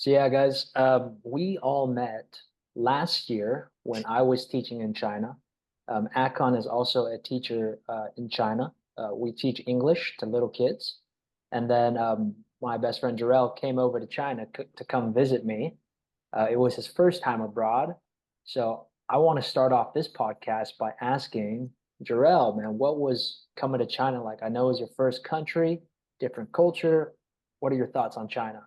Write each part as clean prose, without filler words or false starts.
So yeah, guys, we all met last year when I was teaching in China. Akon is also a teacher in China. We teach English to little kids, and then my best friend Jarrell came over to China to come visit me. It was his first time abroad, so I want to start off this podcast by asking Jarrell, man, what was coming to China like? I know it was your first country, different culture. What are your thoughts on China?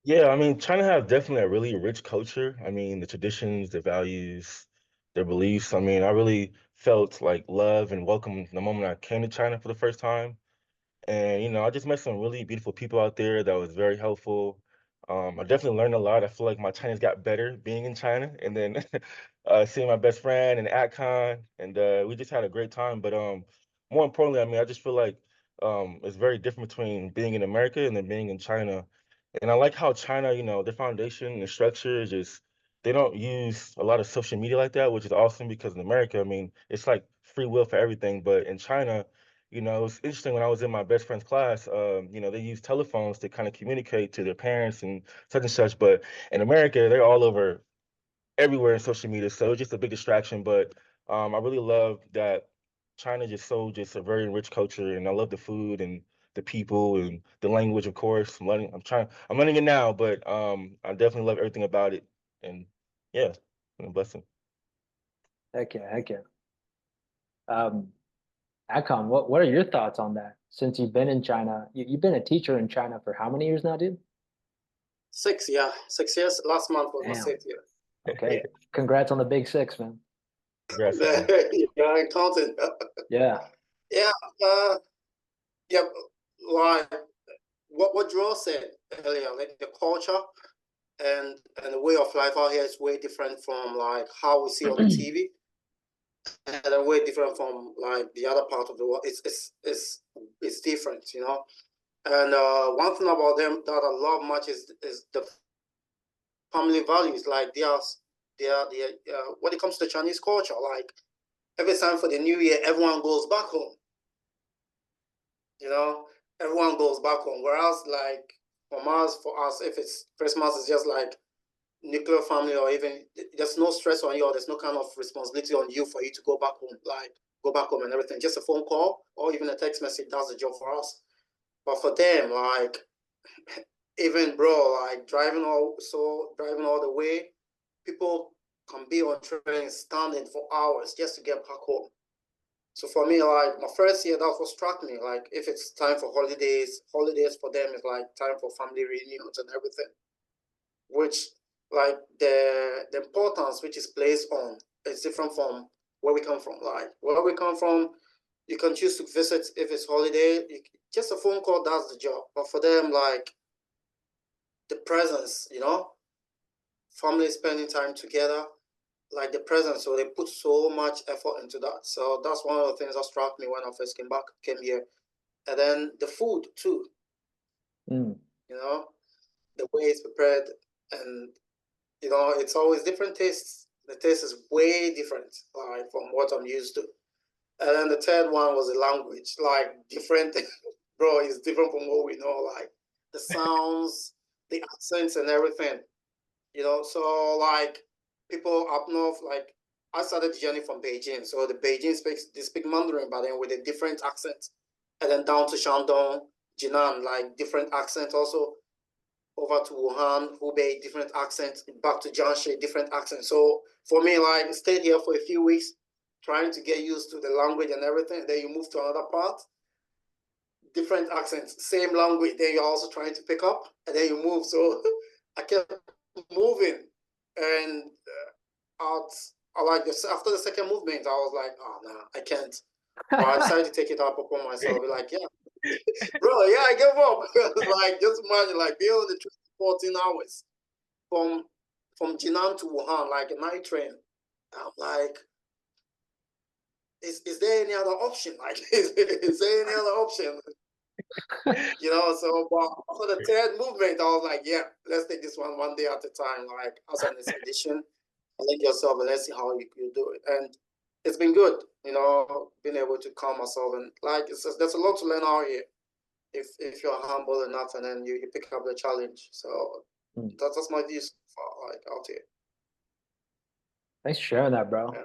Yeah, I mean, China has definitely a really rich culture. I mean, the traditions, the values, their beliefs. I mean, I really felt like love and welcome the moment I came to China for the first time. And, I just met some really beautiful people out there that was very helpful. I definitely learned a lot. I feel like my Chinese got better being in China. And then seeing my best friend and AtCon, and we just had a great time. But more importantly, I mean, I just feel like it's very different between being in America and then being in China. And I like how China, their foundation and structure is just, they don't use a lot of social media like that, which is awesome because in America, I mean, it's like free will for everything. But in China, it was interesting when I was in my best friend's class, they use telephones to kind of communicate to their parents and such and such. But in America, they're all over everywhere in social media. So it's just a big distraction. But I really love that China just a very rich culture, and I love the food and the people and the language, of course. I'm learning it now, but I definitely love everything about it. And yeah, it's been a blessing. Heck yeah, heck yeah. Um, Akon, what are your thoughts on that? Since you've been in China, you've been a teacher in China for how many years now, dude? 6, yeah, 6 years. Last month was my Damn. 6th year. Okay. Congrats on the big six, man. Congrats, man. Yeah, I counted. Yeah. Yeah, uh, yeah, like what Joel said earlier, like the culture and the way of life out here is way different from like how we see on the TV, and way different from like the other part of the world. It's different, you know. And one thing about them that I love much is the family values. Like they are when it comes to Chinese culture, like every time for the new year, everyone goes back home. You know, everyone goes back home. Whereas like for us, if it's Christmas, it's just like nuclear family, or even there's no stress on you, or there's no kind of responsibility on you for you to go back home, like go back home and everything. Just a phone call or even a text message does the job for us. But for them, like even bro, like driving all the way, people can be on train standing for hours just to get back home. So for me, like my first year, that's what struck me. Like if it's time for holidays for them is like time for family reunions and everything. Which like the importance which is placed on is different from where we come from. Like where we come from, you can choose to visit if it's holiday. Just a phone call does the job. But for them, like the presence, you know, family spending time together, like the presence. So they put so much effort into that. So that's one of the things that struck me when I first came here. And then the food too, Mm. you know, the way it's prepared, and it's always different tastes. The taste is way different, like from what I'm used to. And then the third one was the language, like different, bro. It's different from what we know, like the sounds, the accents, and everything. So like people up north, like I started the journey from Beijing. So the Beijing they speak Mandarin, but then with a different accent. And then down to Shandong, Jinan, like different accent also. Over to Wuhan, Hubei, different accent. Back to Jiangxi, different accent. So for me, like stayed here for a few weeks, trying to get used to the language and everything. Then you move to another part, different accents, same language. Then you're also trying to pick up, and then you move. So I kept moving, and out. I like this after the second movement, I was like, oh no, I can't. But I decided to take it up upon myself. Be like, yeah, bro, yeah, I give up. Like, just imagine, like, being on the train for 14 hours from Jinan to Wuhan, like a night train. I'm like, is there any other option? Like, is there any other option? So but for the third movement, I was like, yeah, let's take this one day at a time, like as an expedition. Like yourself and let's see how you do it. And it's been good, being able to calm myself and like there's a lot to learn out here if you're humble enough and then you pick up the challenge. So Mm. That's my view so far, like out here. Thanks for sharing that, bro. Yeah.